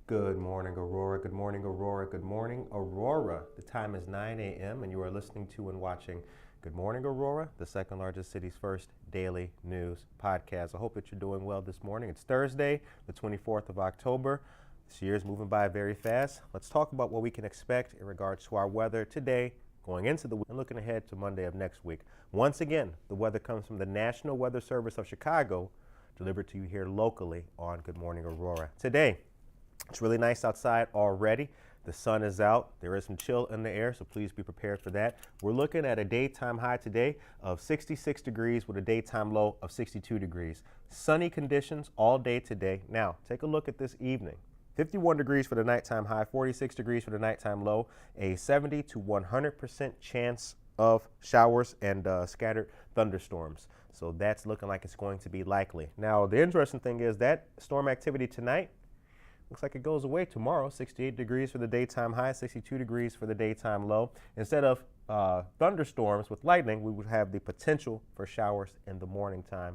Good morning, Aurora. Good morning, Aurora. Good morning, Aurora. The time is 9 a.m. and you are listening to and watching Good Morning, Aurora, the second largest city's first daily news podcast. I hope that you're doing well this morning. It's Thursday, the 24th of October. This year is moving by very fast. Let's talk about what we can expect in regards to our weather today, going into the week, and looking ahead to Monday of next week. Once again, the weather comes from the National Weather Service of Chicago, delivered to you here locally on Good Morning, Aurora. Today, it's really nice outside already. The sun is out. There is some chill in the air, so please be prepared for that. We're looking at a daytime high today of 66 degrees with a daytime low of 62 degrees. Sunny conditions all day today. Now, take a look at this evening. 51 degrees for the nighttime high, 46 degrees for the nighttime low, a 70 to 100% chance of showers and scattered thunderstorms. So that's looking like it's going to be likely. Now, the interesting thing is that storm activity tonight looks like it goes away tomorrow. 68 degrees for the daytime high, 62 degrees for the daytime low. Instead of thunderstorms with lightning, we would have the potential for showers in the morning time.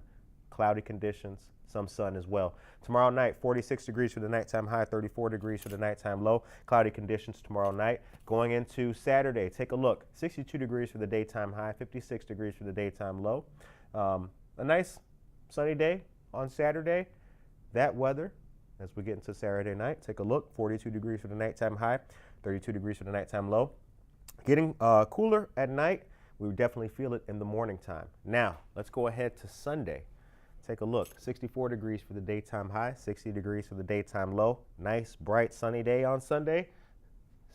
Cloudy conditions, some sun as well. Tomorrow night, 46 degrees for the nighttime high, 34 degrees for the nighttime low. Cloudy conditions tomorrow night. Going into Saturday, take a look. 62 degrees for the daytime high, 56 degrees for the daytime low. A nice sunny day on Saturday. That weather, as we get into Saturday night, take a look. 42 degrees for the nighttime high, 32 degrees for the nighttime low. Getting cooler at night. We would definitely feel it in the morning time. Now, let's go ahead to Sunday. Take a look. 64 degrees for the daytime high, 60 degrees for the daytime low. Nice, bright, sunny day on Sunday.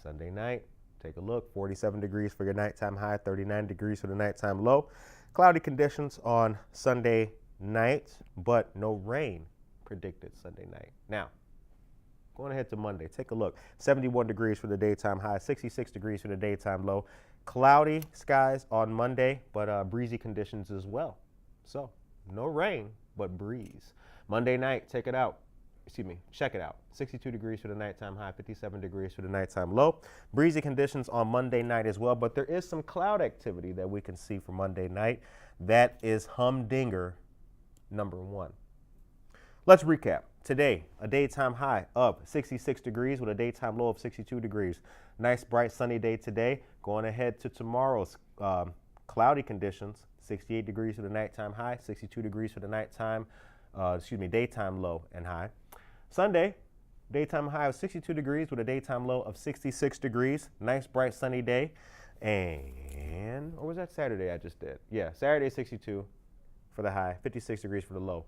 Sunday night, take a look. 47 degrees for your nighttime high, 39 degrees for the nighttime low. Cloudy conditions on Sunday night, but no rain predicted Sunday night. Now, going ahead to Monday, take a look. 71 degrees for the daytime high, 66 degrees for the daytime low. Cloudy skies on Monday, but breezy conditions as well. So, no rain, but breeze. Monday night, check it out. 62 degrees for the nighttime high, 57 degrees for the nighttime low. Breezy conditions on Monday night as well, but there is some cloud activity that we can see for Monday night. That is humdinger number one. Let's recap. Today, a daytime high of 66 degrees with a daytime low of 62 degrees. Nice, bright, sunny day today. Going ahead to tomorrow's cloudy conditions. 68 degrees for the nighttime high, 62 degrees for the daytime low and high. Sunday, daytime high of 62 degrees with a daytime low of 66 degrees. Nice, bright, sunny day. Or was that Saturday I just did? Yeah, Saturday 62 for the high, 56 degrees for the low.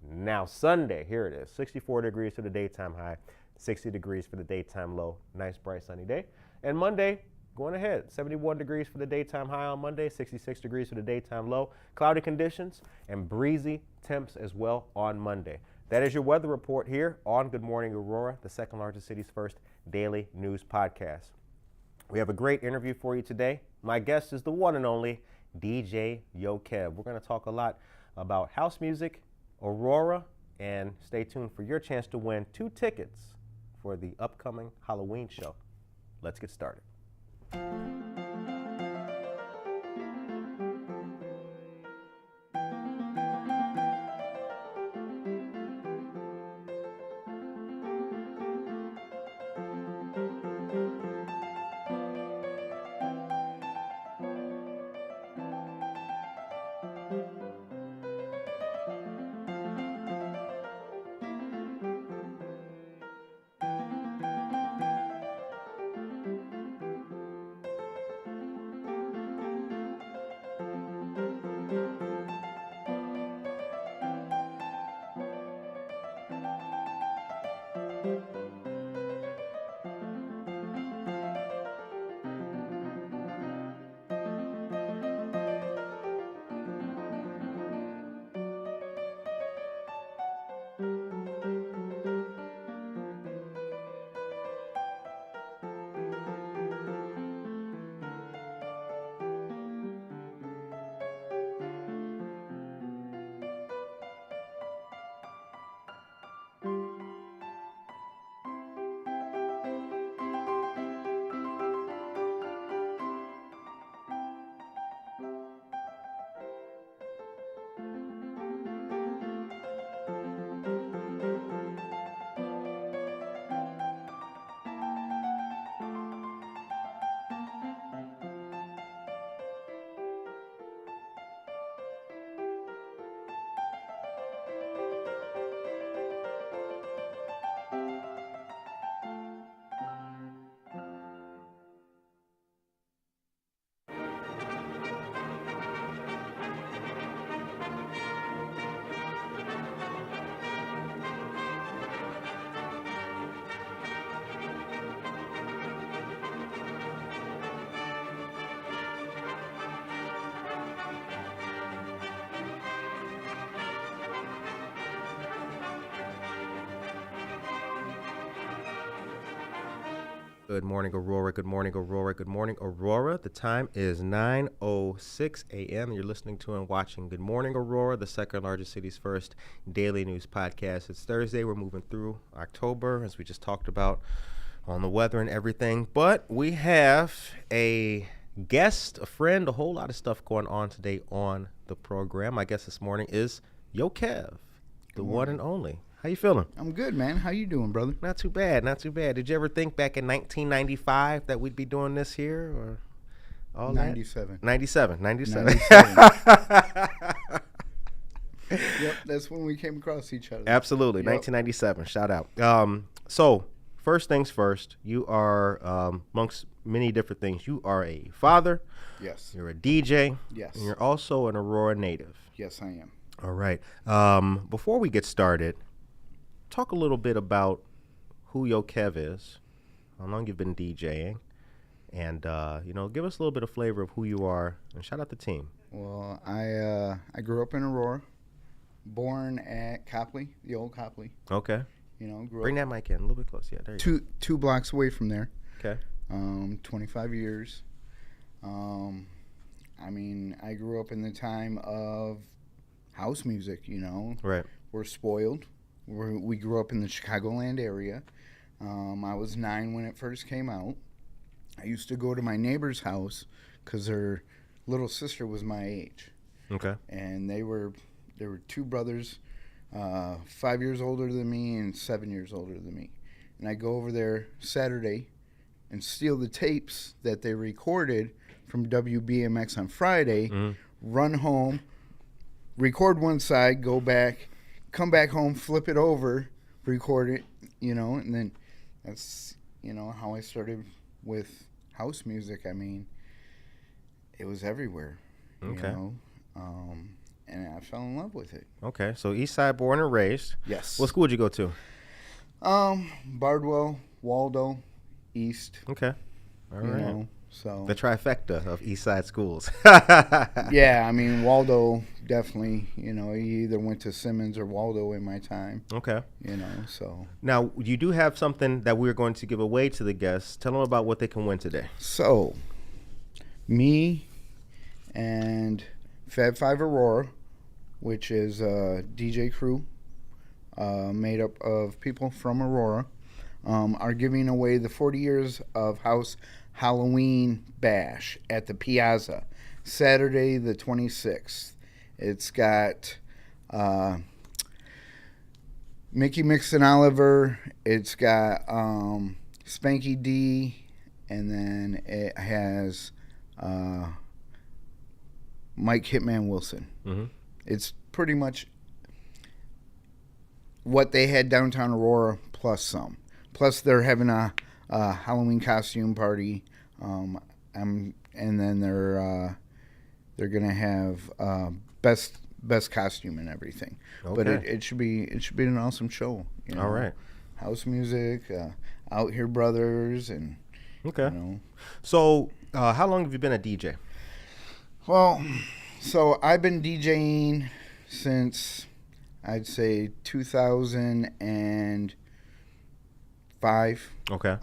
Now Sunday, here it is, 64 degrees for the daytime high, 60 degrees for the daytime low. Nice, bright, sunny day. And Monday, going ahead, 71 degrees for the daytime high on Monday, 66 degrees for the daytime low. Cloudy conditions and breezy temps as well on Monday. That is your weather report here on Good Morning Aurora, the second largest city's first daily news podcast. We have a great interview for you today. My guest is the one and only DJ YoKev. We're going to talk a lot about house music, Aurora, and stay tuned for your chance to win 2 tickets for the upcoming Halloween show. Let's get started. Good morning, Aurora. Good morning, Aurora. Good morning, Aurora. The time is 9:06 a.m. You're listening to and watching Good Morning, Aurora, the second largest city's first daily news podcast. It's Thursday. We're moving through October, as we just talked about on the weather and everything. But we have a guest, a friend, a whole lot of stuff going on today on the program. My guest this morning is YoKev, the one and only. How you feeling? I'm good, man. How you doing, brother? Not too bad, not too bad. Did you ever think back in 1995 that we'd be doing this here, or all 97. that? 97. 97. Yep, that's when we came across each other. Absolutely, Yep. 1997. Shout out. So first things first. You are amongst many different things. You are a father. Yes. You're a DJ. Yes. And you're also an Aurora native. Yes, I am. All right. Before we get started, talk a little bit about who YoKev is, how long you've been DJing, and give us a little bit of flavor of who you are, and shout out the team. Well, I grew up in Aurora, born at Copley, the old Copley. Okay. Bring that mic in a little bit closer. Yeah, there you go. Two blocks away from there. Okay. 25 years. I grew up in the time of house music. Right. We're spoiled. We grew up in the Chicagoland area. I was 9 when it first came out. I used to go to my neighbor's house because her little sister was my age. Okay. And there were two brothers, 5 years older than me and 7 years older than me. And I go over there Saturday and steal the tapes that they recorded from WBMX on Friday, run home, record one side, go back, come back home, flip it over, record it, and then that's, how I started with house music. It was everywhere, Okay. And I fell in love with it. Okay. So East Side, born and raised. Yes. What school did you go to? Bardwell, Waldo, East. Okay. All right. So The trifecta of East Side schools. yeah, Waldo definitely. He either went to Simmons or Waldo in my time. Okay. So Now, you do have something that we're going to give away to the guests. Tell them about what they can win today. So, me and Fab 5 Aurora, which is a DJ crew made up of people from Aurora, are giving away the 40 years of house Halloween bash at the Piazza, Saturday the 26th. It's got Mickey Mixon Oliver, it's got Spanky D, and then it has Mike Hitman Wilson. Mm-hmm. It's pretty much what they had downtown Aurora plus some. Plus they're having a Halloween costume party, and then they're gonna have best costume and everything. Okay. But it should be an awesome show. All right. House music, Out Here Brothers, and Okay. So, how long have you been a DJ? Well, so I've been DJing since I'd say 2005. Okay.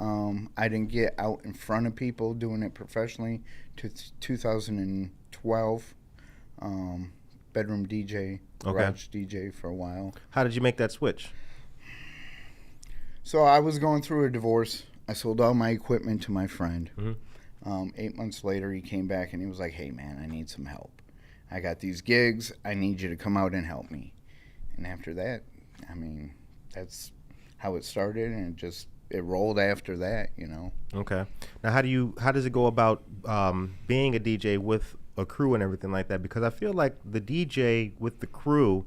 I didn't get out in front of people doing it professionally to 2012. Bedroom DJ, garage DJ for a while. How did you make that switch? So I was going through a divorce. I sold all my equipment to my friend. Mm-hmm. 8 months later, he came back and he was like, "Hey, man, I need some help. I got these gigs. I need you to come out and help me." And after that, that's how it started, and it rolled after that, Okay. Now, how does it go about being a DJ with a crew and everything like that? Because I feel like the DJ with the crew,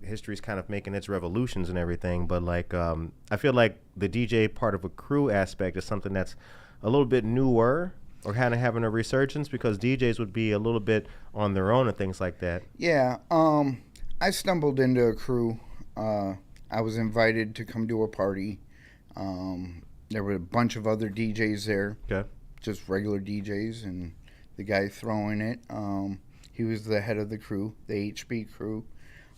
history's kind of making its revolutions and everything, but I feel like the DJ part of a crew aspect is something that's a little bit newer, or kind of having a resurgence, because DJs would be a little bit on their own and things like that. Yeah. I stumbled into a crew. I was invited to come to a party. There were a bunch of other DJs there. Okay. Just regular DJs, and the guy throwing it, he was the head of the crew, the HB crew.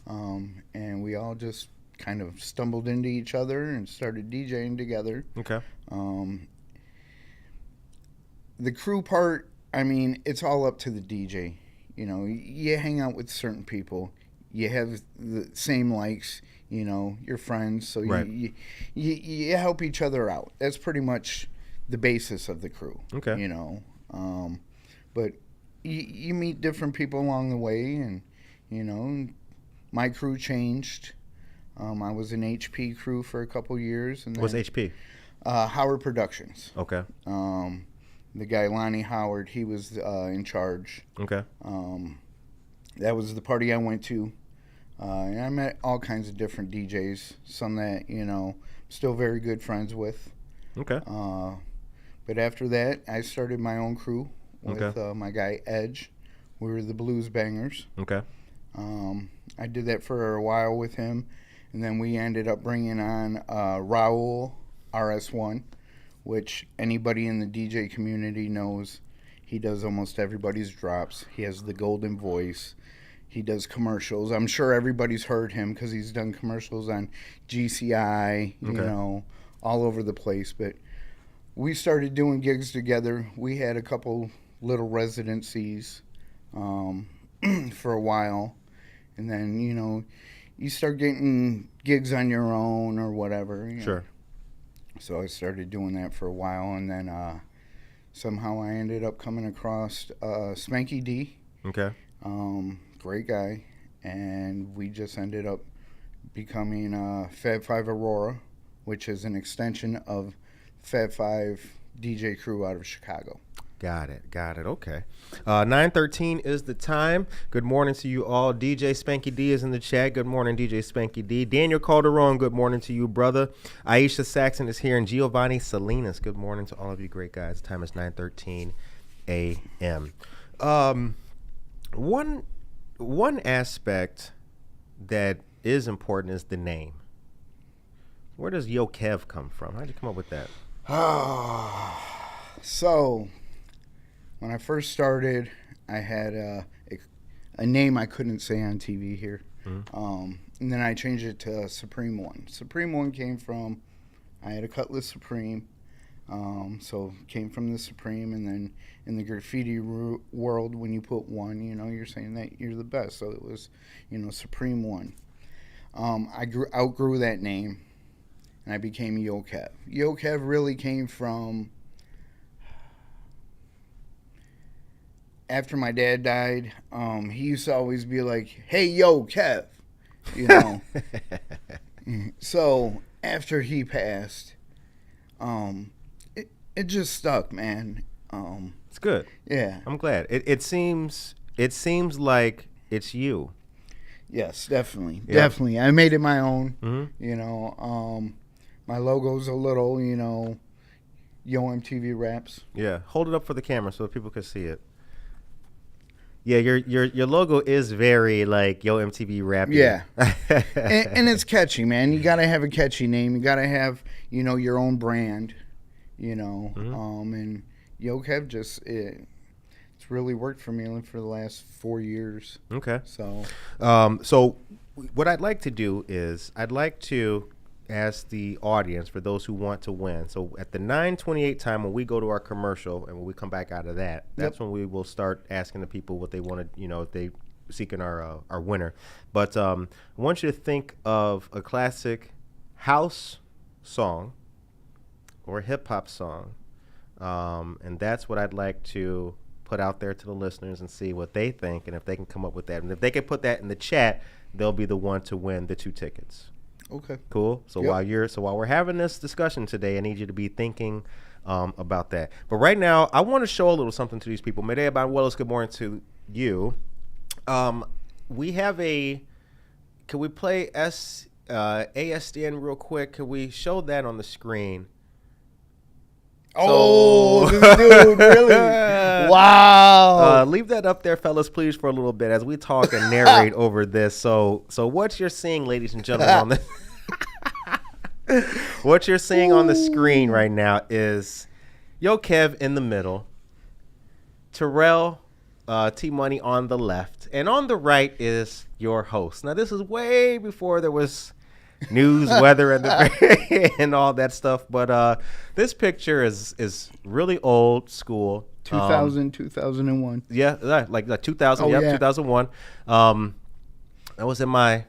And we all just kind of stumbled into each other and started DJing together. Okay. the crew part, I mean, it's all up to the DJ. You know, you hang out with certain people. You have the same likes, you know, your friends. So Right. you help each other out. That's pretty much the basis of the crew. Okay. You know, but you meet different people along the way, and, you know, my crew changed. I was an HP crew for a couple years. And then, What's HP? Howard Productions. Okay. The guy, Lonnie Howard, he was in charge. Okay. That was the party I went to. And I met all kinds of different DJs, some that, you know, still very good friends with. Okay. But after that, I started my own crew with Okay. my guy, Edge. We were the Blues Bangers. Okay. I did that for a while with him. And then we ended up bringing on Raul RS1, which anybody in the DJ community knows. He does almost everybody's drops. He has the golden voice. He does commercials. I'm sure everybody's heard him because he's done commercials on GCI, you know, all over the place. But we started doing gigs together. We had a couple little residencies for a while. And then, you know, you start getting gigs on your own or whatever. You know. Sure. So I started doing that for a while. And then somehow I ended up coming across Spanky D. Okay. Great guy, and we just ended up becoming Fab 5 Aurora, which is an extension of Fab 5 DJ crew out of Chicago. Got it. Okay. 9:13 is the time. Good morning to you all. DJ Spanky D is in the chat. Good morning, DJ Spanky D. Daniel Calderon, good morning to you, brother. Aisha Saxon is here, and Giovanni Salinas. Good morning to all of you great guys. The time is 9:13 a.m. One aspect that is important is the name. Where does YoKev come from? How'd you come up with that? So, when I first started, I had a name I couldn't say on TV here. And then I changed it to Supreme One. Supreme One came from, I had a Cutlass Supreme. So came from the Supreme, and then in the graffiti world, when you put one, you know, you're saying that you're the best. So it was, you know, Supreme One. I outgrew that name, and I became YoKev. YoKev really came from after my dad died. He used to always be like, "Hey, YoKev," you know. So after he passed, it just stuck, man. It's good. Yeah. I'm glad. It seems like it's you. Yes, definitely. Yeah. Definitely. I made it my own. Mm-hmm. You know, my logo's a little, you know, Yo MTV Raps. Yeah. Hold it up for the camera so people can see it. Yeah, your logo is very like Yo MTV Rap. Yeah. and it's catchy, man. You got to have a catchy name. You got to have, you know, your own brand, you know. And YoKev just, it's really worked for me for the last 4 years. Okay. So what I'd like to do is I'd like to ask the audience, for those who want to win. So at the 9:28 time, when we go to our commercial and when we come back out of that, that's when we will start asking the people what they want to, you know, if they seeking our winner. But I want you to think of a classic house song or a hip hop song, and that's what I'd like to put out there to the listeners and see what they think, and if they can come up with that. And if they can put that in the chat, they'll be the one to win the 2 tickets. Okay. Cool. So while we're having this discussion today, I need you to be thinking about that. But right now, I want to show a little something to these people. Medea Banuelos, good morning to you. We have can we play ASDN real quick? Can we show that on the screen? Oh, this dude, really? Wow. Leave that up there, fellas, please, for a little bit as we talk and narrate over this. So what you're seeing, ladies and gentlemen, on the what you're seeing on the screen right now is YoKev in the middle, Terrell T-Money on the left, and on the right is your host. Now, this is way before there was news, weather, and all that stuff. But this picture is really old school. 2001. Yeah, like 2000. Oh, Yep, yeah. 2001. I was in my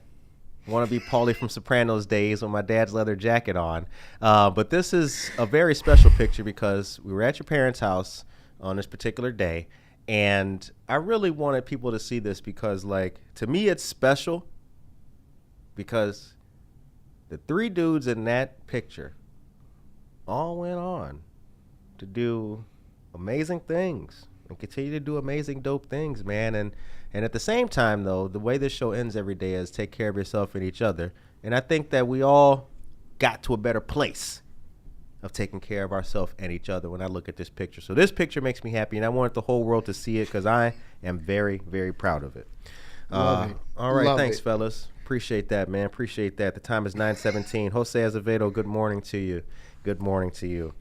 wannabe Paulie from Sopranos days with my dad's leather jacket on. But this is a very special picture because we were at your parents' house on this particular day, and I really wanted people to see this because, like, to me, it's special because the three dudes in that picture all went on to do amazing things and continue to do amazing, dope things, man. And at the same time, though, the way this show ends every day is take care of yourself and each other. And I think that we all got to a better place of taking care of ourselves and each other when I look at this picture. So this picture makes me happy, and I want the whole world to see it because I am very, very proud of it. Love it. All right, Love thanks, it. fellas. Appreciate that, man. Appreciate that. The time is 9:17. Jose Azevedo, good morning to you. Good morning to you.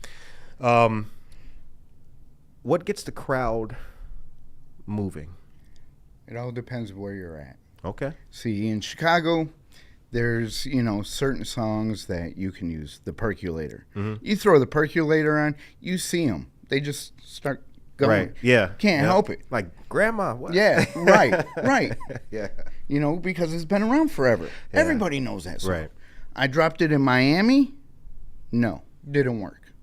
What gets the crowd moving? It all depends where you're at. Okay. See, in Chicago, there's, certain songs that you can use. The percolator. Mm-hmm. You throw the percolator on, you see them. They just start going. Right. Yeah. Can't help it. Like, grandma, what? Yeah, right. Yeah. Because it's been around forever. Yeah. Everybody knows that song. Right. I dropped it in Miami. No, didn't work.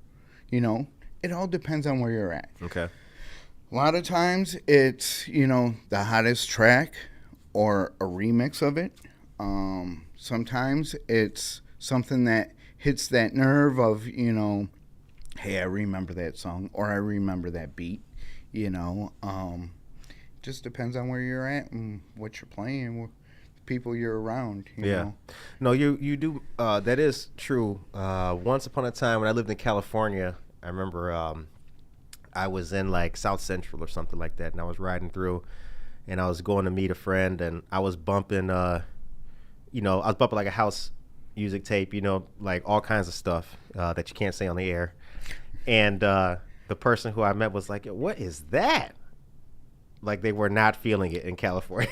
It all depends on where you're at. Okay. A lot of times it's, the hottest track or a remix of it. Sometimes it's something that hits that nerve of, hey, I remember that song or I remember that beat, Just depends on where you're at and what you're playing, the people you're around, you know. No, you do. That is true. Once upon a time when I lived in California, I remember I was in like South Central or something like that, and I was riding through, and I was going to meet a friend, and I was bumping, I was bumping like a house music tape, like all kinds of stuff that you can't say on the air. And the person who I met was like, "What is that?" Like they were not feeling it in California.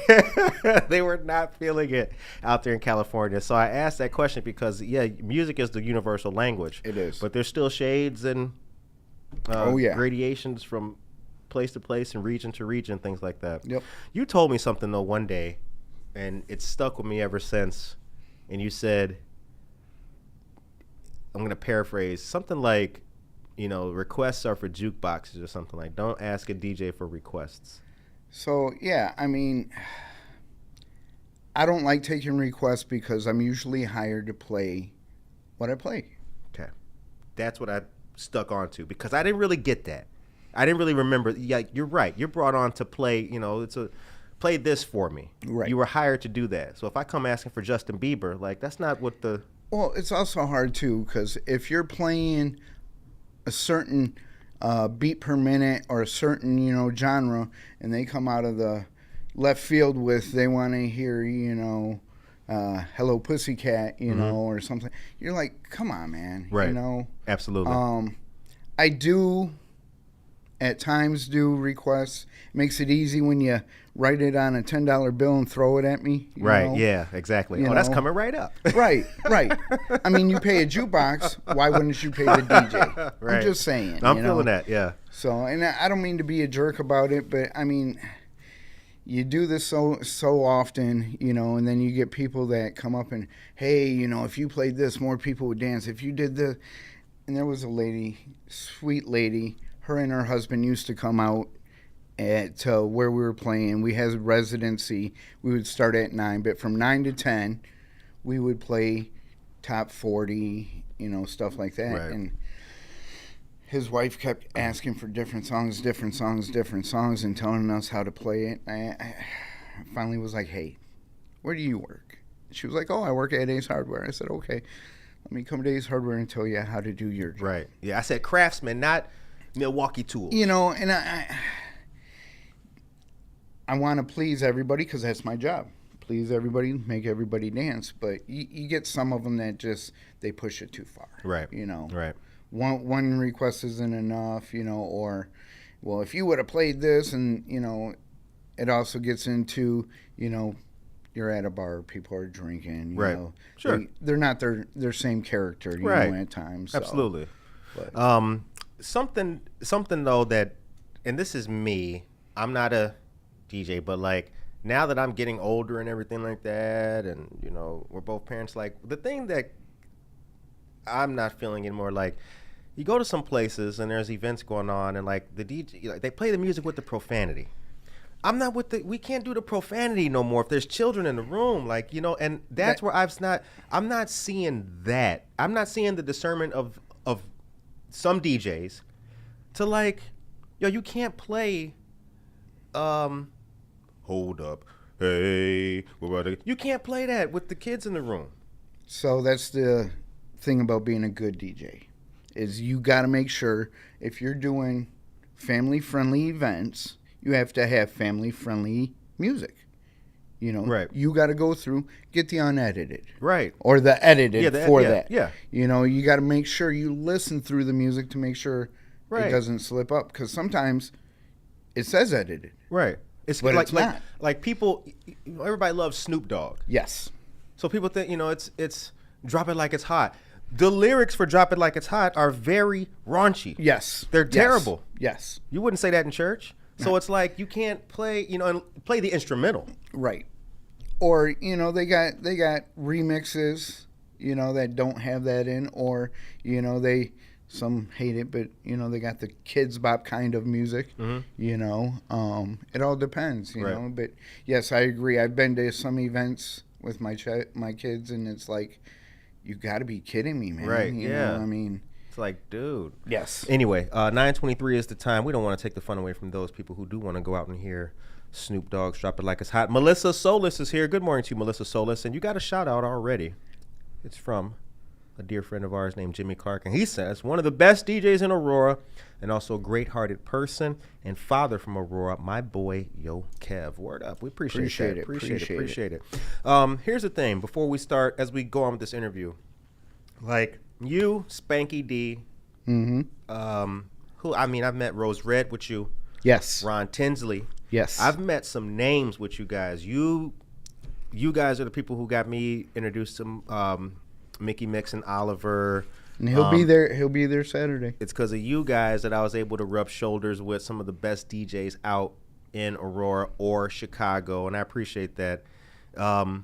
They were not feeling it out there in California. So I asked that question because, music is the universal language. It is. But there's still shades and gradations from place to place and region to region, things like that. Yep. You told me something, though, one day, and it's stuck with me ever since. And you said, I'm going to paraphrase, something like, requests are for jukeboxes or something like, don't ask a DJ for requests. So, I don't like taking requests because I'm usually hired to play what I play. Okay. That's what I stuck on to because I didn't really get that. I didn't really remember. Yeah, you're right. You're brought on to play, play this for me. Right. You were hired to do that. So if I come asking for Justin Bieber, like, that's not what the... Well, it's also hard, too, because if you're playing a certain beat per minute or a certain, genre, and they come out of the left field with they want to hear, Hello Pussycat, or something, you're like, come on, man. Right. Absolutely. I do at times do requests. It makes it easy when you write it on a $10 bill and throw it at me. Right, yeah, exactly. That's coming right up. Right. I mean, you pay a jukebox, why wouldn't you pay the DJ? Right. I'm just saying. I'm feeling that, yeah. So, and I don't mean to be a jerk about it, but I mean, you do this so often, and then you get people that come up and, hey, if you played this, more people would dance. If you did this. And there was a lady, sweet lady, her and her husband used to come out at where we were playing. We had residency. We would start at 9, but from 9 to 10, we would play top 40, stuff like that. Right. And his wife kept asking for different songs, and telling us how to play it. I finally was like, hey, where do you work? She was like, oh, I work at Ace Hardware. I said, okay, let me come to Ace Hardware and tell you how to do your job. Right. Yeah, I said craftsman, not Milwaukee Tools. And I want to please everybody because that's my job. Please everybody, make everybody dance. But you get some of them that just, they push it too far. Right. Right. One request isn't enough, or, well, if you would have played this, and, it also gets into, you're at a bar, people are drinking, you right. know. Sure. They're not their same character, you right. know, at times. So. Absolutely. But. Something though that and this is me, I'm not a DJ, but like now that I'm getting older and everything like that, and you know, we're both parents, like the thing that I'm not feeling anymore, like you go to some places and there's events going on and like the DJ, like, they play the music with the profanity. I'm not with we can't do the profanity no more if there's children in the room, like, you know, and that's where I'm not seeing that. I'm not seeing the discernment of some DJs to like, yo, you can't play hold up, hey, you can't play that with the kids in the room. So that's the thing about being a good DJ, is you got to make sure if you're doing family-friendly events, you have to have family-friendly music. You know, right. You got to go through, get the unedited. Right. Or the edited that. Yeah. You know, you got to make sure you listen through the music to make sure right. it doesn't slip up. Because sometimes it says edited. Right. But like, it's not. Like people, everybody loves Snoop Dogg. Yes. So people think, you know, it's Drop It Like It's Hot. The lyrics for Drop It Like It's Hot are very raunchy. Yes. They're terrible. Yes. You wouldn't say that in church. So it's like you can't play, you know, and play the instrumental. Right. Or, you know, they got remixes, you know, that don't have that in, or, you know, some hate it, but, you know, they got the kids bop kind of music, you know. It all depends, you know. But yes, I agree. I've been to some events with my kids, and it's like, you got to be kidding me, man. Right. You know, I mean, it's like, dude. Yes. Anyway, 9:23 is the time. We don't want to take the fun away from those people who do want to go out and hear Snoop Dogg's Drop It Like It's Hot. Melissa Solis is here. Good morning to you, Melissa Solis. And you got a shout out already. It's from a dear friend of ours named Jimmy Clark. And he says, one of the best DJs in Aurora and also a great-hearted person and father from Aurora, my boy YoKev. Word up. We appreciate it. Here's the thing. Before we start, as we go on with this interview, like you, Spanky D, who, I mean, I've met Rose Red with you. Yes. Ron Tinsley. Yes. I've met some names with you guys. You guys are the people who got me introduced to Mickey Mix and Oliver. And he'll be there. He'll be there Saturday. It's because of you guys that I was able to rub shoulders with some of the best DJs out in Aurora or Chicago, and I appreciate that. The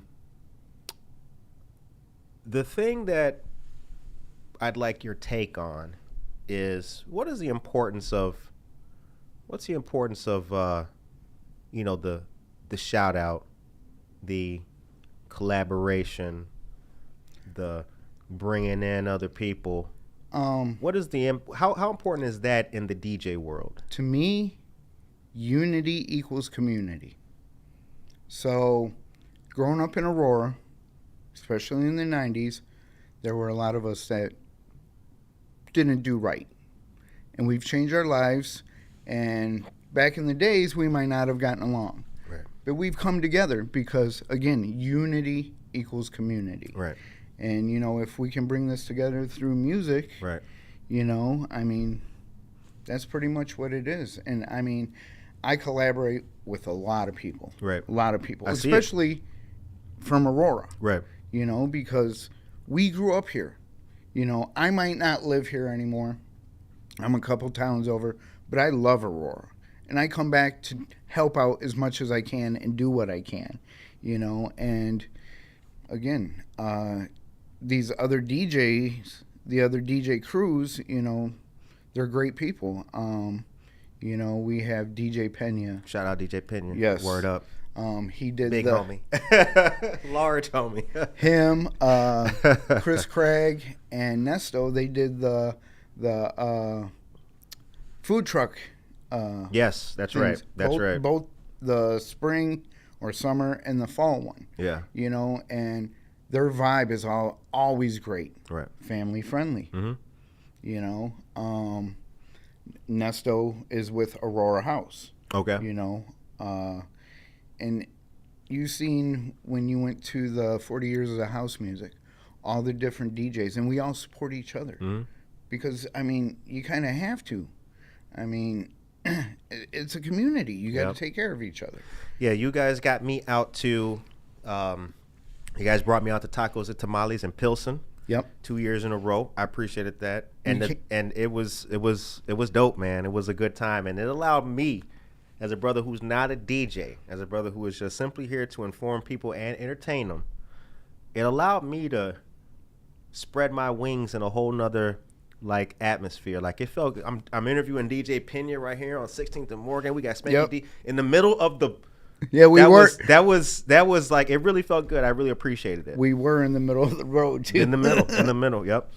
thing that I'd like your take on is what's the importance of you know, the shout out, the collaboration, the bringing in other people. What is how important is that in the DJ world? To me, unity equals community. So, growing up in Aurora, especially in the 90s, there were a lot of us that didn't do right. And we've changed our lives, and back in the days, we might not have gotten along. Right. But we've come together because, again, unity equals community. Right. And, you know, if we can bring this together through music, right. You know, I mean, that's pretty much what it is. And, I mean, I collaborate with a lot of people. Right. A lot of people, I especially from Aurora. Right. You know, because we grew up here. You know, I might not live here anymore. I'm a couple towns over, but I love Aurora. And I come back to help out as much as I can and do what I can, you know. And, again, these other DJs, the other DJ crews, you know, they're great people. You know, we have DJ Pena. Shout out DJ Pena. Yes. Word up. He did big homie. Large homie. Him, Chris Craig, and Nesto, they did the food truck. Yes, that's things. right. That's right. Both the spring or summer and the fall one. Yeah. You know, and their vibe is always great. Right. Family friendly. Mm-hmm. You know, Nesto is with Aurora House. Okay. You know, and you seen when you went to the 40 Years of the House Music, all the different DJs, and we all support each other. Mm-hmm. Because, I mean, you kind of have to. I mean, it's a community. You got to take care of each other. Yeah, you guys got me out to, you guys brought me out to Tacos and Tamales in Pilsen. Yep. 2 years in a row. I appreciated that, and it was dope, man. It was a good time, and it allowed me, as a brother who's not a DJ, as a brother who is just simply here to inform people and entertain them, it allowed me to spread my wings in a whole nother like atmosphere. Like it felt. I'm interviewing DJ Pena right here on 16th and Morgan. We got Spanky D in the middle of the. Yeah, we were. That was like, it really felt good. I really appreciated it. We were in the middle of the road too. In the middle. Yep.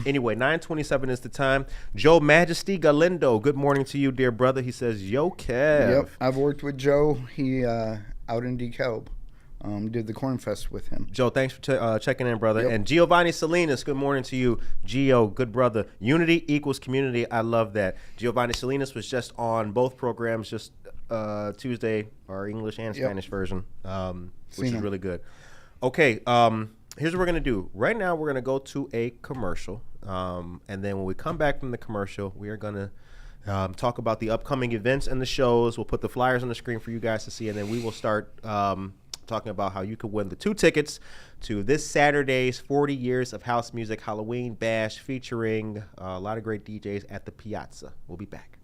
Anyway, 9:27 is the time. Joe Majesty Galindo. Good morning to you, dear brother. He says, YoKev. Yep. I've worked with Joe. He out in DeKalb. Did the Corn Fest with him. Joe, thanks for checking in, brother. Yep. And Giovanni Salinas, good morning to you. Gio, good brother. Unity equals community. I love that. Giovanni Salinas was just on both programs just Tuesday, our English and Spanish version, which is really good. Okay, here's what we're going to do. Right now, we're going to go to a commercial. And then when we come back from the commercial, we are going to talk about the upcoming events and the shows. We'll put the flyers on the screen for you guys to see, and then we will start talking about how you could win the 2 tickets to this Saturday's 40 Years of House Music Halloween Bash featuring a lot of great DJs at the Piazza. We'll be back.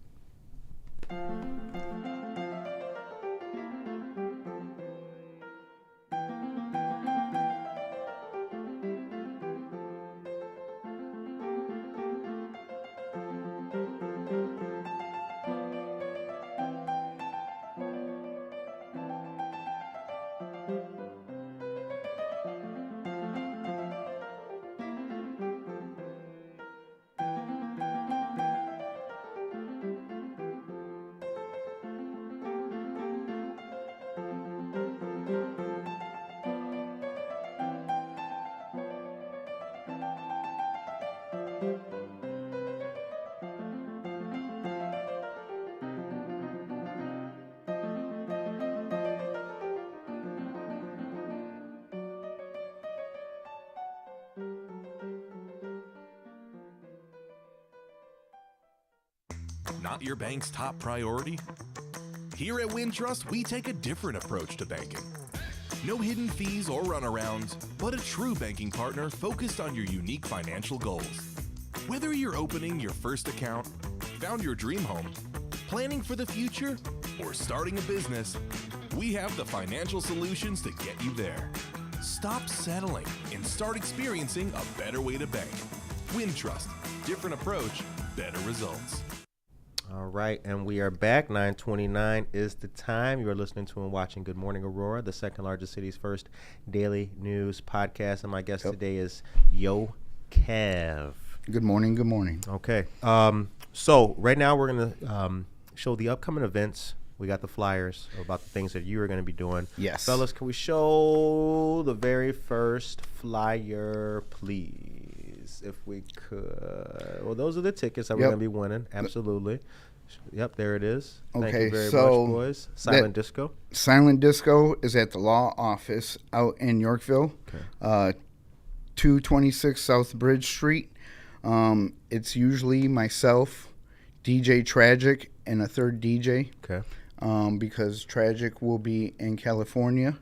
Not your bank's top priority? Here at Wintrust, we take a different approach to banking. No hidden fees or runarounds, but a true banking partner focused on your unique financial goals. Whether you're opening your first account, found your dream home, planning for the future, or starting a business, we have the financial solutions to get you there. Stop settling and start experiencing a better way to bank. Wintrust, different approach, better results. All right, and we are back. 9:29 is the time. You are listening to and watching Good Morning Aurora, the second largest city's first daily news podcast. And my guest today is YoKev. Good morning. Good morning. Okay. So right now we're going to show the upcoming events. We got the flyers about the things that you are going to be doing. Yes. Fellas, can we show the very first flyer, please, if we could? Well, those are the tickets that we're going to be winning. Absolutely. Yep, there it is. Thank you very much, boys. Silent Disco. Silent Disco is at the law office out in Yorkville, 226 South Bridge Street. It's usually myself, DJ Tragic, and a third DJ. Okay. Because Tragic will be in California.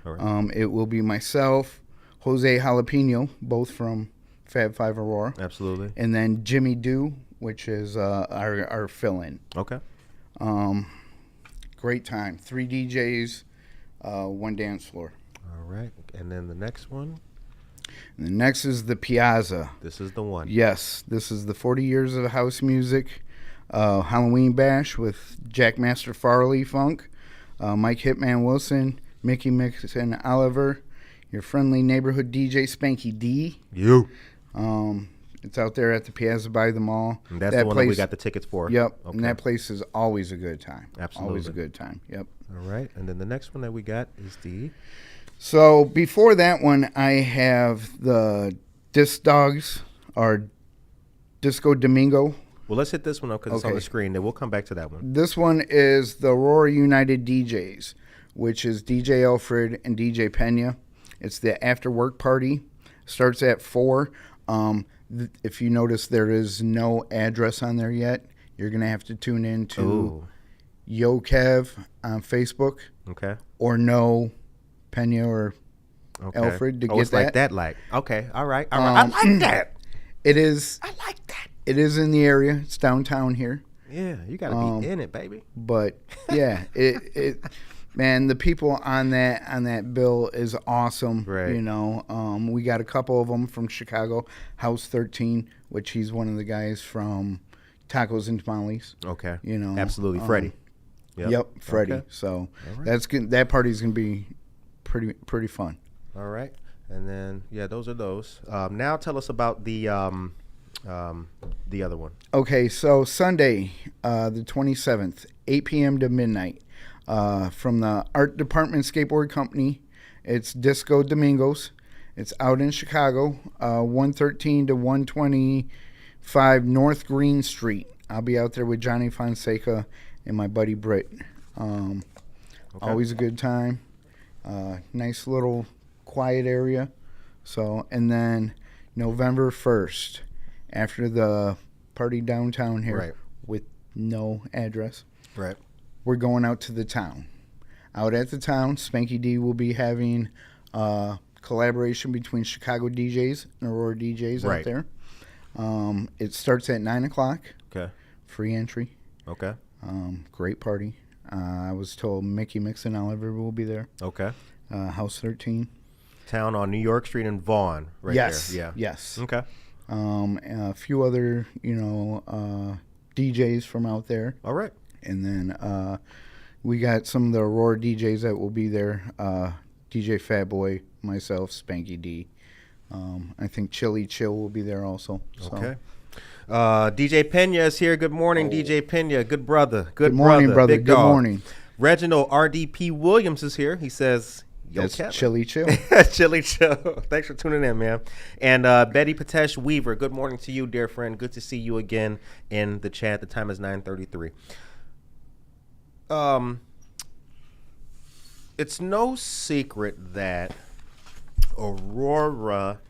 All right. It will be myself, Jose Jalapeno, both from Fab 5 Aurora. Absolutely. And then Jimmy Dew, which is our fill-in. Okay. Great time. 3 DJs, 1 dance floor. All right. And then the next one? And the next is the Piazza. This is the one. Yes. This is the 40 Years of House Music Halloween Bash with Jackmaster Farley Funk, Mike Hitman Wilson, Mickey Mixon Oliver, your friendly neighborhood DJ Spanky D. You. It's out there at the Piazza by the mall. And that's the one that we got the tickets for. Yep. Okay. And that place is always a good time. Absolutely. Always a good time. Yep. All right. And then the next one that we got is the... So before that one, I have the Disc Dogs, or Disco Domingo. Well, let's hit this one up because it's on the screen. Then we'll come back to that one. This one is the Aurora United DJs, which is DJ Alfred and DJ Pena. It's the after work party. Starts at 4. If you notice, there is no address on there yet. You're going to have to tune in to YoKev on Facebook. Okay. Or no Pena or Okay. Alfred, to Oh, get it's that. like that, like. Okay, all right. I like that. It is. I like that. It is in the area. It's downtown here. Yeah, you got to be in it, baby. But yeah, man, the people on that bill is awesome. Right. You know, we got a couple of them from Chicago, House 13, which he's one of the guys from Tacos and Tamales. Okay. You know, Absolutely, Freddie. Yep, Freddie. Okay. So right. that's good. That party's gonna be pretty fun. All right. And then those are those. Now tell us about the other one. Okay, so Sunday, the 27th, 8 p.m. to midnight, from the Art Department Skateboard Company. It's Disco Domingos. It's out in Chicago, 113 to 125 North Green Street. I'll be out there with Johnny Fonseca and my buddy Britt. Always a good time. Nice little quiet area. So, and then November 1st, after the party downtown here, right, with no address, right, we're going out to the town. Out at the town, Spanky D will be having collaboration between Chicago DJs and Aurora DJs right out there. It starts at 9 o'clock. Okay. Free entry. Okay. Great party. I was told Mickey Mix and Oliver will be there. Okay. House 13. Town on New York Street in Vaughan, right Yes. there. Yeah. Yes. Okay. A few other, DJs from out there. All right. And then we got some of the Aurora DJs that will be there. DJ Fatboy, myself, Spanky D. I think Chili Chill will be there also. So. Okay. DJ Pena is here. Good morning, DJ Pena. Good brother. Good morning, brother. Big Good dog. morning. Reginald RDP Williams is here. He says, That's YoKev. Chili Chill. Chili Chill. Thanks for tuning in, man. And Betty Patesh Weaver, good morning to you, dear friend. Good to see you again in the chat. The time is 9:33. It's no secret that Aurora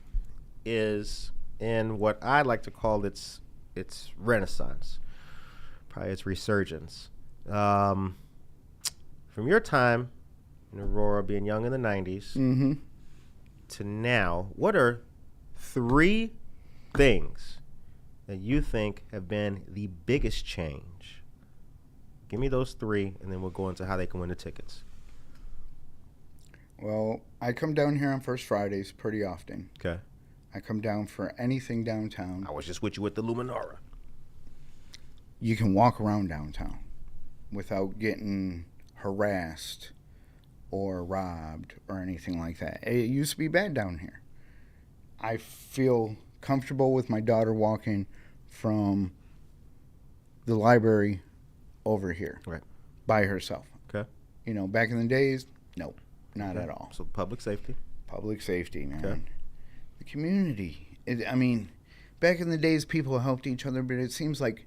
is in what I like to call its renaissance, probably its resurgence. From your time in Aurora, being young in the 90s, to now, what are 3 things that you think have been the biggest change? Give me those 3, and then we'll go into how they can win the tickets. Well, I come down here on First Fridays pretty often. Okay. I come down for anything downtown. I was just with you with the Luminara. You can walk around downtown without getting harassed or robbed or anything like that. It used to be bad down here. I feel comfortable with my daughter walking from the library over here, right, by herself. Okay. Back in the days, no, not Okay. at all. So public safety. Public safety, man. Okay. The community. Back in the days, people helped each other, but it seems like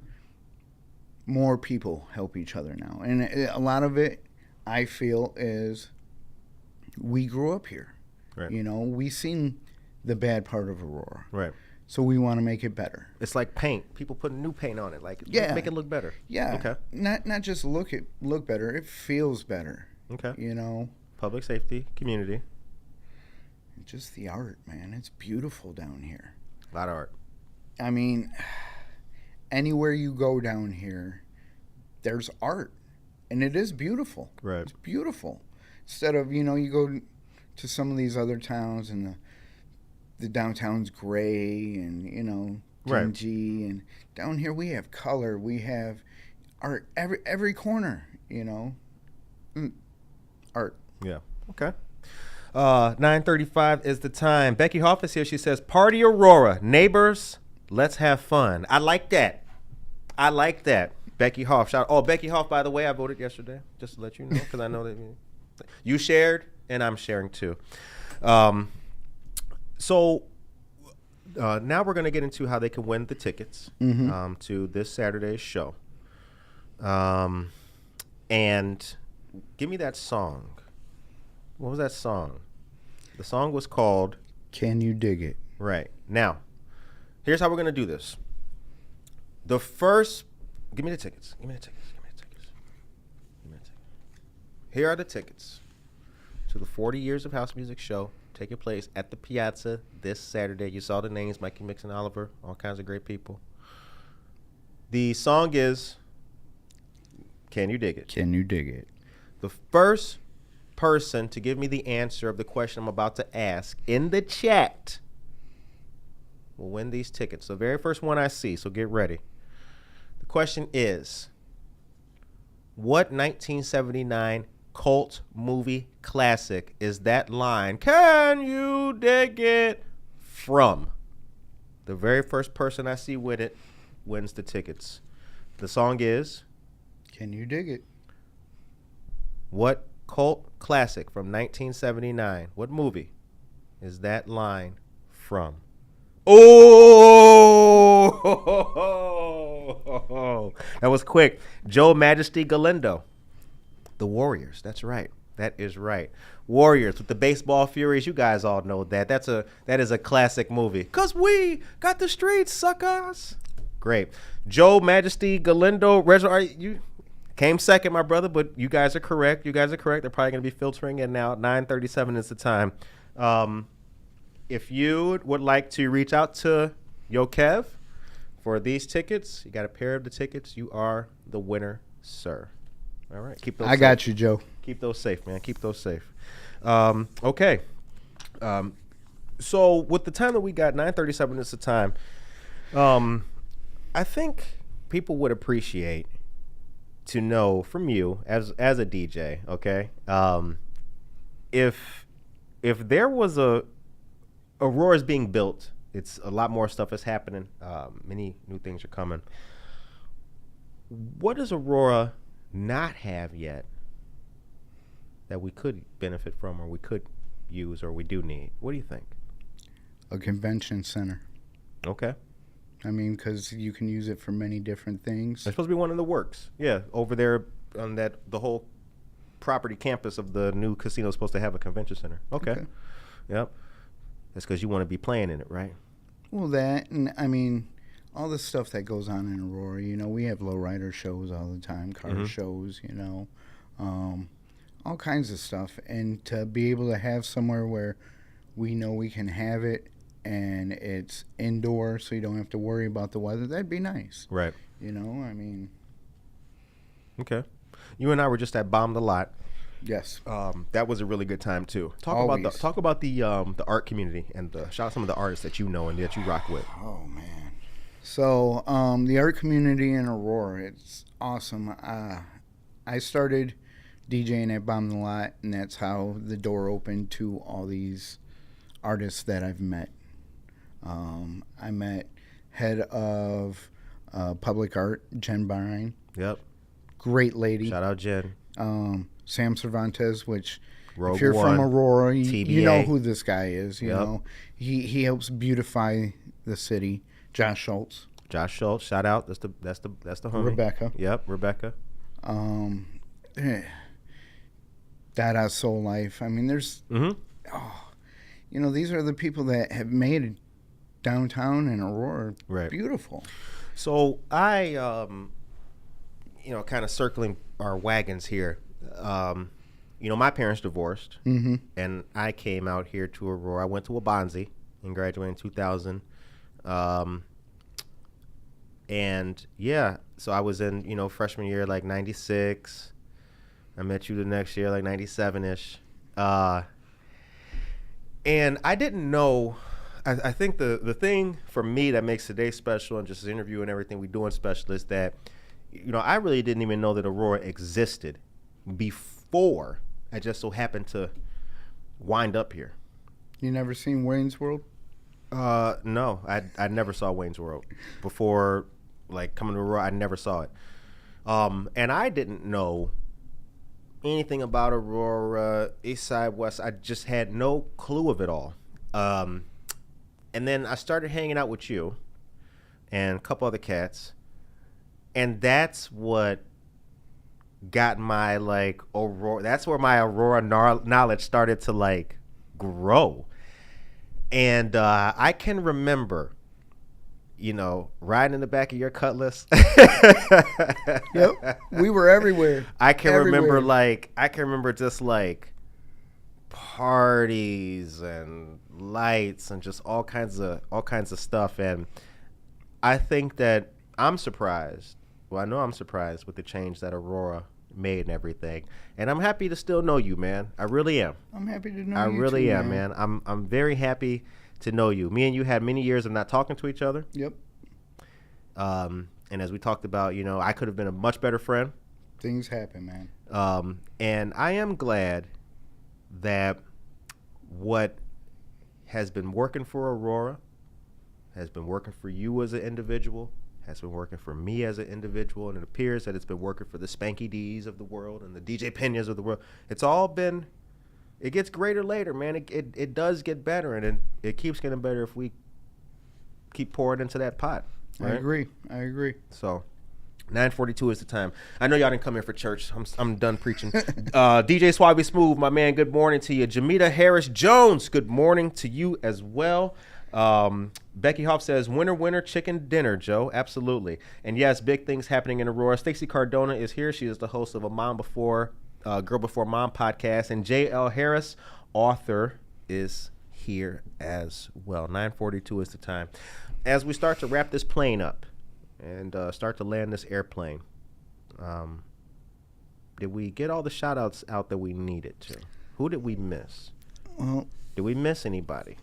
more people help each other now. And a lot of it, I feel, is we grew up here. Right. We seen the bad part of Aurora. Right. So we want to make it better. It's like paint. People putting new paint on it. Like, Yeah. make it look better. Yeah. Okay. Not just look better. It feels better. Okay. Public safety, community. Just the art, man. It's beautiful down here. A lot of art. Anywhere you go down here, there's art. And it is beautiful. Right. It's beautiful. Instead of, you go to some of these other towns and the downtown's gray and, Right. dingy. And down here we have color. We have art every corner, Art. Yeah. Okay. 9:35 is the time. Becky Hoff is here. She says, "Party Aurora, neighbors, let's have fun." I like that. Becky Hoff. Becky Hoff, by the way, I voted yesterday, just to let you know, because I know that you shared, and I'm sharing too. So now we're going to get into how they can win the tickets to this Saturday's show. And give me that song. What was that song? The song was called Can You Dig It? Right. Now, here's how we're going to do this. Give me the tickets. Here are the tickets to the 40 Years of House Music show taking place at the Piazza this Saturday. You saw the names, Mikey, Mix, and Oliver, all kinds of great people. The song is Can You Dig It? Can you dig it? The first person to give me the answer of the question I'm about to ask in the chat will win these tickets. The very first one I see, so get ready. The question is, what 1979 cult movie classic is that line, "Can you dig it?" from? The very first person I see with it wins the tickets. The song is Can you dig it? what cult classic from 1979? What movie is that line from? Oh, that was quick. Joe Majesty Galindo. The Warriors. That's right. That is right. Warriors with the baseball furies. You guys all know that. That is a classic movie. 'Cause we got the streets, suckers. Great. Joe Majesty Galindo. You came second, my brother, but you guys are correct. They're probably going to be filtering in now. 9:37 is the time. If you would like to reach out to YoKev for these tickets, you got a pair of the tickets. You are the winner, sir. All right. Keep those safe. Got you, Joe. Keep those safe, man. Keep those safe. Okay. So with the time that we got, 9:37 is the time. I think people would appreciate to know from you as a DJ, okay? If there was Aurora's being built, it's a lot more stuff is happening. Many new things are coming. What does Aurora not have yet that we could benefit from, or we could use, or we do need? What do you think? A convention center. Okay. I mean, because you can use it for many different things. It's supposed to be one in the works. Yeah, over there on the whole property campus of the new casino is supposed to have a convention center. Okay. Yep. That's because you want to be playing in it, right? Well, that, and I mean, all the stuff that goes on in Aurora, we have lowrider shows all the time, car shows, all kinds of stuff. And to be able to have somewhere where we know we can have it and it's indoor so you don't have to worry about the weather, that'd be nice. Right. I mean. Okay. You and I were just at Bomb the Lot. Yes. That was a really good time too. Talk about the art community and shout out some of the artists that you know and that you rock with. Oh man. So the art community in Aurora, it's awesome. I started DJing at Bomb the Lot, and that's how the door opened to all these artists that I've met. I met head of public art, Jen Barine. Yep. Great lady. Shout out Jen. Sam Cervantes, which Rogue if you're One, from Aurora, TBA. You know who this guy is. You Yep. know, he helps beautify the city. Josh Schultz, shout out. That's the homie. Rebecca. Yep, Rebecca. Dada Soul Life. I mean, there's, these are the people that have made downtown and Aurora beautiful. So I, kind of circling our wagons here. My parents divorced, and I came out here to Aurora. I went to Wabanzi and graduated in 2000. So I was in, freshman year, like 96. I met you the next year, like 97-ish. And I didn't know, I think the thing for me that makes today special and just this interview and everything we doing special is that, I really didn't even know that Aurora existed before I just so happened to wind up here. You never seen Wayne's World? No, I never saw Wayne's World before, like coming to Aurora. I never saw it. And I didn't know anything about Aurora, East Side, West. I just had no clue of it all. And then I started hanging out with you and a couple other cats, and that's what got my Aurora. That's where my Aurora knowledge started to grow. And I can remember, riding in the back of your Cutlass. Yep, we were everywhere. I can remember just parties and lights and just all kinds of stuff. And I think that I'm surprised. Well, I know I'm surprised with the change that Aurora made and everything. And I'm happy to still know you, man. I really am. I'm happy to know I you really too, am, man. I'm very happy to know you. Me and you had many years of not talking to each other. Yep. And as we talked about, you know, I could have been a much better friend. Things happen, man. And I am glad that what has been working for Aurora has been working for you as an individual, has been working for me as an individual, and it appears that it's been working for the Spanky D's of the world and the DJ Peñas of the world. It's all been, it gets greater later, man. It does get better, and it keeps getting better if we keep pouring into that pot. Right? I agree. So 9:42 is the time. I know y'all didn't come here for church. I'm done preaching. DJ Suave Smooth, my man, good morning to you. Jamita Harris Jones, good morning to you as well. Becky Hoff says, winner, chicken dinner, Joe. Absolutely. And yes, big things happening in Aurora. Stacey Cardona is here. She is the host of a Girl Before Mom podcast. And J.L. Harris, author, is here as well. 9:42 is the time. As we start to wrap this plane up and start to land this airplane, did we get all the shout outs out that we needed to? Who did we miss? Well, did we miss anybody?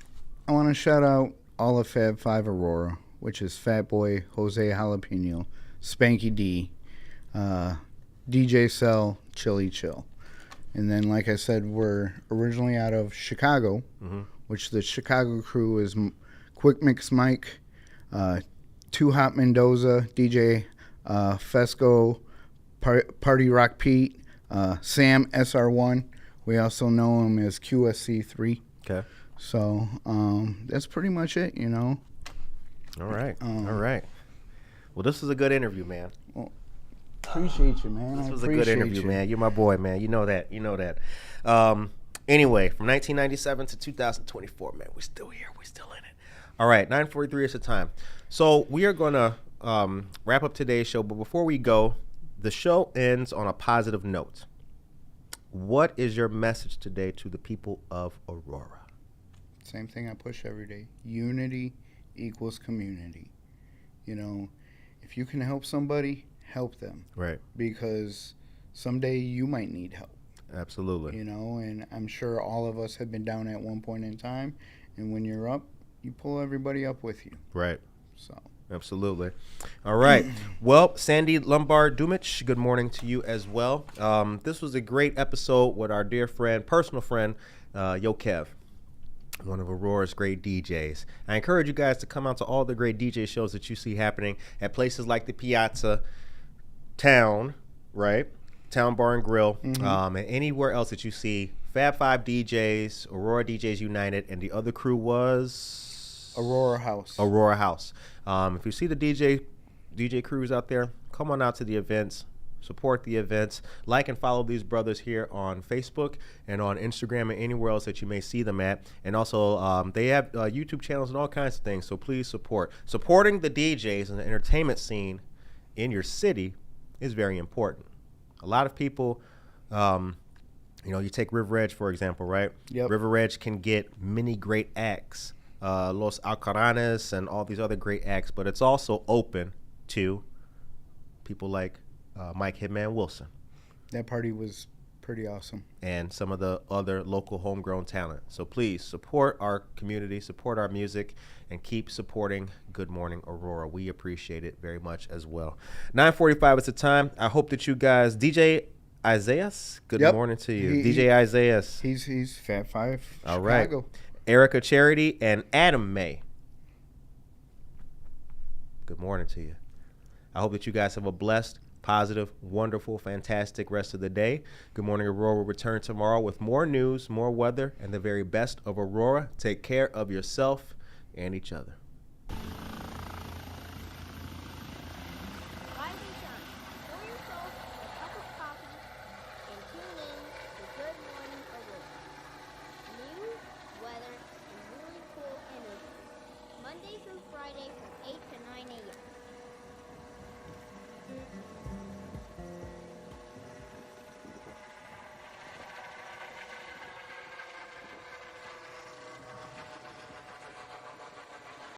I want to shout out all of Fab 5 Aurora, which is Fat Boy, Jose Jalapeno, Spanky D, DJ Cell, Chili Chill. And then, like I said, we're originally out of Chicago, which the Chicago crew is Quick Mix Mike, Too Hot Mendoza, DJ Fesco, Party Rock Pete, Sam SR1. We also know him as QSC3. Okay. So that's pretty much it, you know. All right. Well, this was a good interview, man. Well, appreciate you, man. This was a good interview, man. You're my boy, man. You know that. Anyway, from 1997 to 2024, man, we're still here. We're still in it. All right, 9:43 is the time. So we are going to wrap up today's show. But before we go, the show ends on a positive note. What is your message today to the people of Aurora? Same thing I push every day. Unity equals community. You know, if you can help somebody, help them. Right. Because someday you might need help. Absolutely. You know, and I'm sure all of us have been down at one point in time. And when you're up, you pull everybody up with you. Right. So. Absolutely. All right. Well, Sandy Lombard-Dumich, good morning to you as well. This was a great episode with our dear friend, personal friend, YoKev, one of Aurora's great DJs. I encourage you guys to come out to all the great DJ shows that you see happening at places like the Piazza, Town, right? Town Bar and Grill, and anywhere else that you see. Fab 5 DJs, Aurora DJs United, and the other crew was? Aurora House. If you see the DJ crews out there, come on out to the events, support the events, like and follow these brothers here on Facebook and on Instagram and anywhere else that you may see them at. And also, they have YouTube channels and all kinds of things, so please support. Supporting the DJs and the entertainment scene in your city is very important. A lot of people, you take River Edge, for example, right? Yep. River Edge can get many great acts. Los Alcaranes and all these other great acts, but it's also open to people like Mike Hitman Wilson. That party was pretty awesome. And some of the other local homegrown talent. So please support our community, support our music, and keep supporting Good Morning Aurora. We appreciate it very much as well. 9:45 is the time. I hope that you guys, DJ Isaiah, good morning to you. DJ Isaiah. He's Fat 5 All Chicago. Right. Erica Charity and Adam May. Good morning to you. I hope that you guys have a blessed, positive, wonderful, fantastic rest of the day. Good Morning Aurora will return tomorrow with more news, more weather, and the very best of Aurora. Take care of yourself and each other.